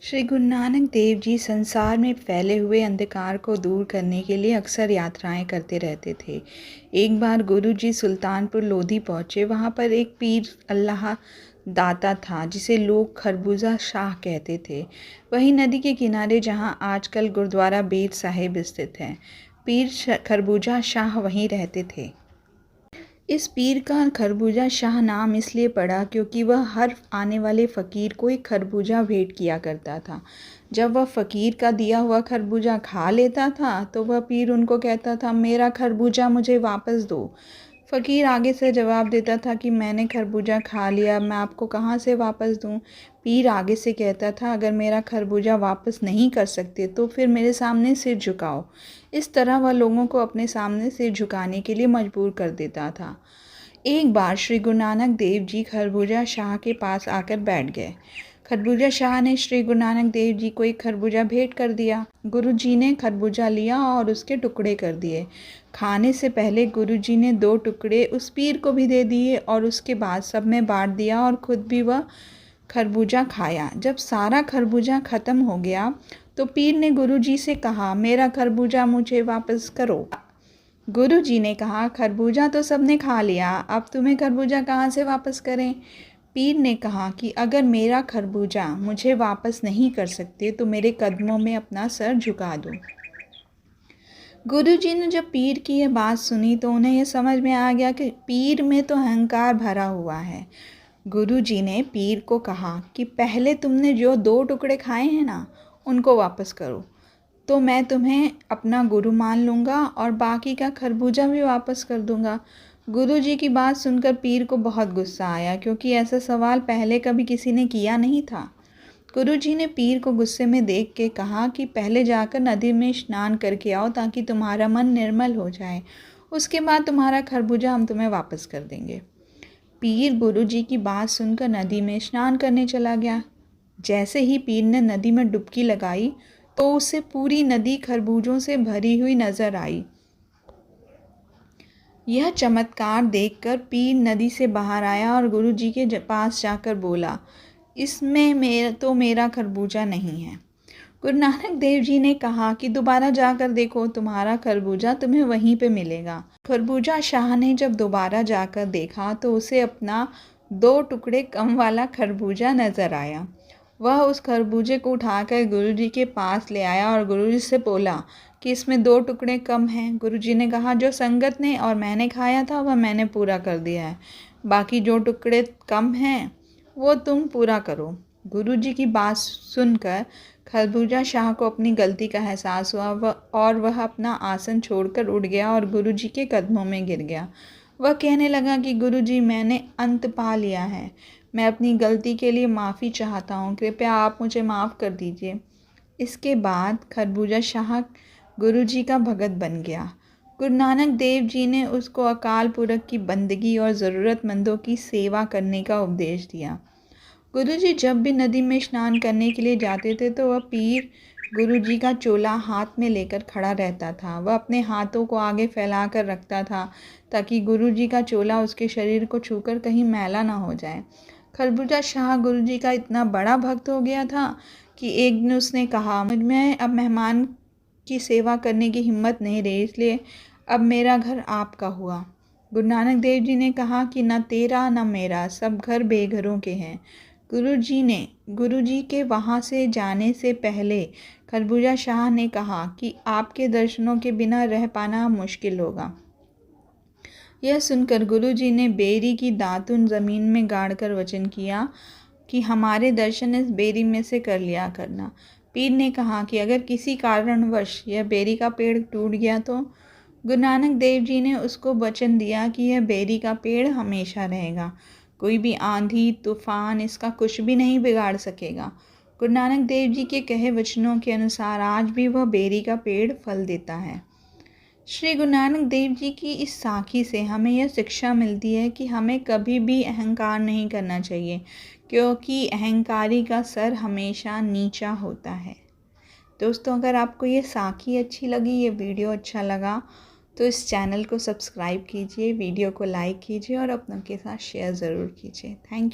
श्री गुरु नानक देव जी संसार में फैले हुए अंधकार को दूर करने के लिए अक्सर यात्राएं करते रहते थे। एक बार गुरु जी सुल्तानपुर लोधी पहुँचे। वहाँ पर एक पीर अल्लाह दाता था जिसे लोग खरबूजा शाह कहते थे। वही नदी के किनारे जहाँ आजकल गुरुद्वारा बेर साहिब स्थित है, पीर खरबूजा शाह वहीं रहते थे। इस पीर का खरबूजा शाह नाम इसलिए पड़ा क्योंकि वह हर आने वाले फ़कीर को एक खरबूजा भेंट किया करता था। जब वह फ़कीर का दिया हुआ खरबूजा खा लेता था तो वह पीर उनको कहता था, मेरा खरबूजा मुझे वापस दो। फ़कीर आगे से जवाब देता था कि मैंने खरबूजा खा लिया, मैं आपको कहाँ से वापस दूँ। पीर आगे से कहता था, अगर मेरा खरबूजा वापस नहीं कर सकते तो फिर मेरे सामने सिर झुकाओ। इस तरह वह लोगों को अपने सामने सिर झुकाने के लिए मजबूर कर देता था। एक बार श्री गुरु नानक देव जी खरबूजा शाह के पास आकर बैठ गए। खरबूजा शाह ने श्री गुरु नानक देव जी को एक खरबूजा भेंट कर दिया। गुरु जी ने खरबूजा लिया और उसके टुकड़े कर दिए। खाने से पहले गुरु जी ने 2 टुकड़े उस पीर को भी दे दिए और उसके बाद सब में बांट दिया और खुद भी वह खरबूजा खाया। जब सारा खरबूजा ख़त्म हो गया तो पीर ने गुरु जी से कहा, मेरा खरबूजा मुझे वापस करो। गुरु जी ने कहा, खरबूजा तो सबने खा लिया, अब तुम्हें खरबूजा कहाँ से वापस करें। पीर ने कहा कि अगर मेरा खरबूजा मुझे वापस नहीं कर सकते तो मेरे कदमों में अपना सर झुका दो। गुरु जी ने जब पीर की यह बात सुनी तो उन्हें यह समझ में आ गया कि पीर में तो अहंकार भरा हुआ है। गुरु जी ने पीर को कहा कि पहले तुमने जो 2 टुकड़े खाए हैं ना, उनको वापस करो तो मैं तुम्हें अपना गुरु मान लूँगा और बाकी का खरबूजा भी वापस कर दूँगा। गुरु जी की बात सुनकर पीर को बहुत गुस्सा आया क्योंकि ऐसा सवाल पहले कभी किसी ने किया नहीं था। गुरु जी ने पीर को गुस्से में देख के कहा कि पहले जाकर नदी में स्नान करके आओ ताकि तुम्हारा मन निर्मल हो जाए, उसके बाद तुम्हारा खरबूजा हम तुम्हें वापस कर देंगे। पीर गुरु जी की बात सुनकर नदी में स्नान करने चला गया। जैसे ही पीर ने नदी में डुबकी लगाई तो उसे पूरी नदी खरबूजों से भरी हुई नजर आई। यह चमत्कार देखकर पीर नदी से बाहर आया और गुरु जी के पास जाकर बोला, इसमें मेरा खरबूजा नहीं है। गुरु नानक देव जी ने कहा कि दोबारा जाकर देखो, तुम्हारा खरबूजा तुम्हें वहीं पे मिलेगा। खरबूजा शाह ने जब दोबारा जाकर देखा तो उसे अपना 2 टुकड़े कम वाला खरबूजा नजर आया। वह उस खरबूजे को उठाकर गुरु जी के पास ले आया और गुरु जी से बोला कि इसमें 2 टुकड़े कम हैं। गुरु जी ने कहा, जो संगत ने और मैंने खाया था वह मैंने पूरा कर दिया है, बाकी जो टुकड़े कम हैं वो तुम पूरा करो। गुरु जी की बात सुनकर खरबूजा शाह को अपनी गलती का एहसास हुआ और वह अपना आसन छोड़कर उठ गया और गुरु जी के कदमों में गिर गया। वह कहने लगा कि गुरु जी, मैंने अंत पा लिया है, मैं अपनी गलती के लिए माफ़ी चाहता हूँ, कृपया आप मुझे माफ़ कर दीजिए। इसके बाद खरबूजा शाह गुरु जी का भगत बन गया। गुरु नानक देव जी ने उसको अकाल पुरख की बंदगी और ज़रूरतमंदों की सेवा करने का उपदेश दिया। गुरु जी जब भी नदी में स्नान करने के लिए जाते थे तो वह पीर गुरु जी का चोला हाथ में लेकर खड़ा रहता था। वह अपने हाथों को आगे फैला कर रखता था ताकि गुरु जी का चोला उसके शरीर को छूकर कहीं मैला ना हो जाए। खरबूजा शाह गुरु जी का इतना बड़ा भक्त हो गया था कि एक दिन उसने कहा, मुझ में अब मेहमान की सेवा करने की हिम्मत नहीं रही, इसलिए अब मेरा घर आपका हुआ। गुरु नानक देव जी ने कहा कि न तेरा न मेरा, सब घर बेघरों के हैं। गुरु जी के वहाँ से जाने से पहले खरबूजा शाह ने कहा कि आपके दर्शनों के बिना रह पाना मुश्किल होगा। यह सुनकर गुरु जी ने बेरी की दातुन ज़मीन में गाड़कर वचन किया कि हमारे दर्शन इस बेरी में से कर लिया करना। पीर ने कहा कि अगर किसी कारणवश यह बेरी का पेड़ टूट गया तो गुरु नानक देव जी ने उसको वचन दिया कि यह बेरी का पेड़ हमेशा रहेगा, कोई भी आंधी तूफान इसका कुछ भी नहीं बिगाड़ सकेगा। गुरु नानक देव जी के कहे वचनों के अनुसार आज भी वह बेरी का पेड़ फल देता है। श्री गुरु नानक देव जी की इस साखी से हमें यह शिक्षा मिलती है कि हमें कभी भी अहंकार नहीं करना चाहिए, क्योंकि अहंकारी का सर हमेशा नीचा होता है। दोस्तों, अगर आपको ये साखी अच्छी लगी, ये वीडियो अच्छा लगा तो इस चैनल को सब्सक्राइब कीजिए, वीडियो को लाइक कीजिए और अपनों के साथ शेयर ज़रूर कीजिए। Thank you.